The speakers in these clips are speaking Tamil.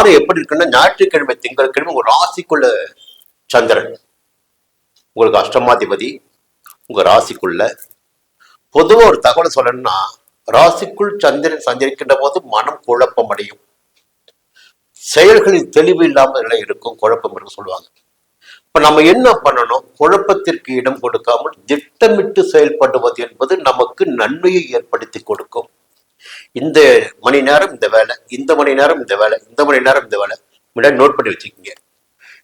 வாரம் எப்படி இருக்குன்னா, ஞாயிற்றுக்கிழமை திங்கட்கிழமை ஒரு ராசிக்குள்ள சந்திரன் உங்களுக்கு அஷ்டமாதிபதி உங்க ராசிக்குள்ள. பொதுவா ஒரு தகவலை சொல்லணும்னா, ராசிக்குள் சந்திரன் சஞ்சரிக்கின்ற போது மனம் குழப்பம் அடையும், செயல்களில் தெளிவு இல்லாமல் நிலை இருக்கும், குழப்பம் இருக்கும் சொல்லுவாங்க. இப்ப நம்ம என்ன பண்ணணும்? குழப்பத்திற்கு இடம் கொடுக்காமல் திட்டமிட்டு செயல்படுவது என்பது நமக்கு நன்மையை ஏற்படுத்தி கொடுக்கும். இந்த மணி நேரம் இந்த வேலை, இந்த மணி நேரம் இந்த வேலை, இந்த மணி நேரம் இந்த வேலை, முன்னாடி நோட் பண்ணி வச்சுக்கோங்க.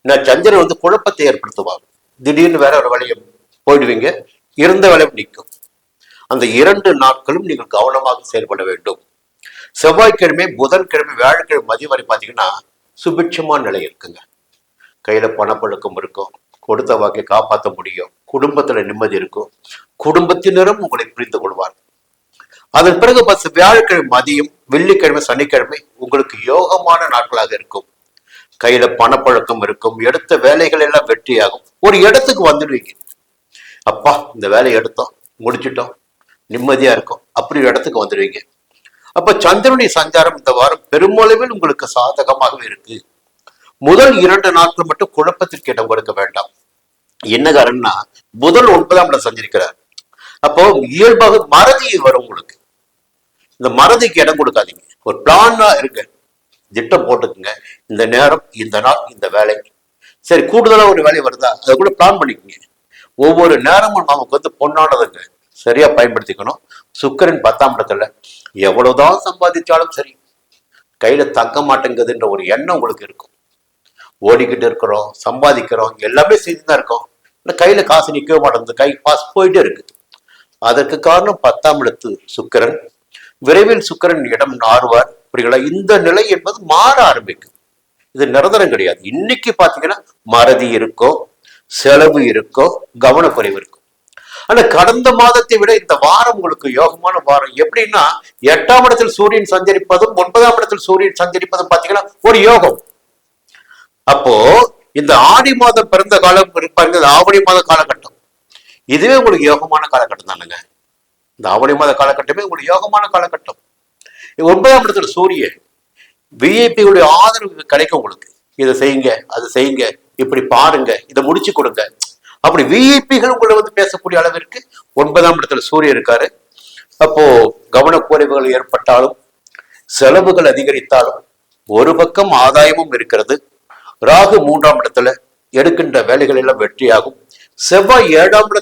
நான் சந்திரன் வந்து குழப்பத்தை ஏற்படுத்துவாங்க. திடீர்னு வேற ஒரு வேலையை போயிடுவீங்க, இருந்த வேலை நிற்கும். அந்த 2 நாட்களும் நீங்கள் கவனமாக செயல்பட வேண்டும். செவ்வாய்க்கிழமை, புதன்கிழமை, வியாழக்கிழமை மதியம் வரை பார்த்தீங்கன்னா சுபிட்சமான நிலை இருக்குங்க. கையில பணப்பழக்கம் இருக்கும், கொடுத்த வாக்கை காப்பாற்ற முடியும், குடும்பத்துல நிம்மதி இருக்கும், குடும்பத்தினரும் உங்களை புரிந்து கொள்வார். அதன் பிறகு வியாழக்கிழமை மதியம், வெள்ளிக்கிழமை, சனிக்கிழமை உங்களுக்கு யோகமான நாட்களாக இருக்கும். கையில பணப்பழக்கம் இருக்கும், எடுத்த வேலைகள் எல்லாம் வெற்றியாகும். ஒரு இடத்துக்கு வந்துடுவீங்க, அப்பா இந்த வேலையை எடுத்தோம், முடிச்சிட்டோம், நிம்மதியா இருக்கும், அப்படி ஒரு இடத்துக்கு வந்துடுவீங்க. அப்ப சந்திரனுடைய சஞ்சாரம் இந்த வாரம் பெருமளவில் உங்களுக்கு சாதகமாகவே இருக்கு. முதல் 2 நாட்கள் மட்டும் குழப்பத்திற்கு இடம் கொடுக்க வேண்டாம். என்ன காரணம்னா, புதன் 9ஆம் இடம் சஞ்சரிக்கிறார். அப்போ இயல்பாக மறதி வரும் உங்களுக்கு. இந்த மறதிக்கு இடம் கொடுக்காதீங்க. ஒரு பிளானா இருங்க, திட்டம் போட்டுக்குங்க. இந்த நேரம், இந்த நாள், இந்த வேலை. சரி, கூடுதலா ஒரு வேலை வருதா, அதை கூட பிளான் பண்ணிக்கோங்க. ஒவ்வொரு நேரமும் நமக்கு வந்து பொன்னானதுங்க, சரியா பயன்படுத்திக்கணும். சுக்கிரன் 10ஆம் இடத்துல, எவ்வளவுதான் சம்பாதிச்சாலும் சரி கையில தங்க மாட்டேங்குதுன்ற ஒரு எண்ணம் உங்களுக்கு இருக்கும். ஓடிக்கிட்டு இருக்கிறோம், சம்பாதிக்கிறோம், எல்லாமே செய்துதான் இருக்கோம், கையில காசு நிற்கவே மாட்டேங்குது, கை பாஸ் போயிட்டே இருக்கு. அதற்கு காரணம் 10ஆம் இடத்து சுக்கிரன். விரைவில் சுக்கிரன் இடம் மாறுவார். புரியுங்களா? இந்த நிலை என்பது மாற ஆரம்பிக்கும். இது நிரந்தரம் கிடையாது. இன்னைக்கு பாத்தீங்கன்னா மறதி இருக்கும், செலவு இருக்கும், கவனக்குறைவு இருக்கும். ஆனா கடந்த மாதத்தை விட இந்த வாரம் உங்களுக்கு யோகமான வாரம். எப்படின்னா, 8ஆம் இடத்தில் சூரியன் சஞ்சரிப்பதும் 9ஆம் இடத்தில் சூரியன் சஞ்சரிப்பதும் பாத்தீங்கன்னா ஒரு யோகம். அப்போ இந்த ஆடி மாதம் பிறந்த காலம் இருப்பாங்க, ஆவணி மாத காலகட்டம், இதுவே உங்களுக்கு யோகமான காலகட்டம் தானுங்க. இந்த ஆவணி மாத காலகட்டமே உங்களுக்கு யோகமான காலகட்டம். 9ஆம் இடத்துல சூரியன், விஐபிகளுடைய ஆதரவு கிடைக்கும் உங்களுக்கு. இதை செய்யுங்க, அதை செய்யுங்க, இப்படி பாருங்க, இதை முடிச்சு கொடுங்க, அப்படி விஐபிகள் உங்களை வந்து பேசக்கூடிய அளவிற்கு 9ஆம் இடத்துல சூரியன் இருக்காரு. அப்போ கவனக்குறைவுகள் ஏற்பட்டாலும், செலவுகள் அதிகரித்தாலும், ஒரு பக்கம் ஆதாயமும் இருக்கிறது. ராகு 3ஆம் இடத்துல, எடுக்கின்ற வேலைகள் எல்லாம் வெற்றியாகும். செவ்வாய் 7ஆம் இடத்துல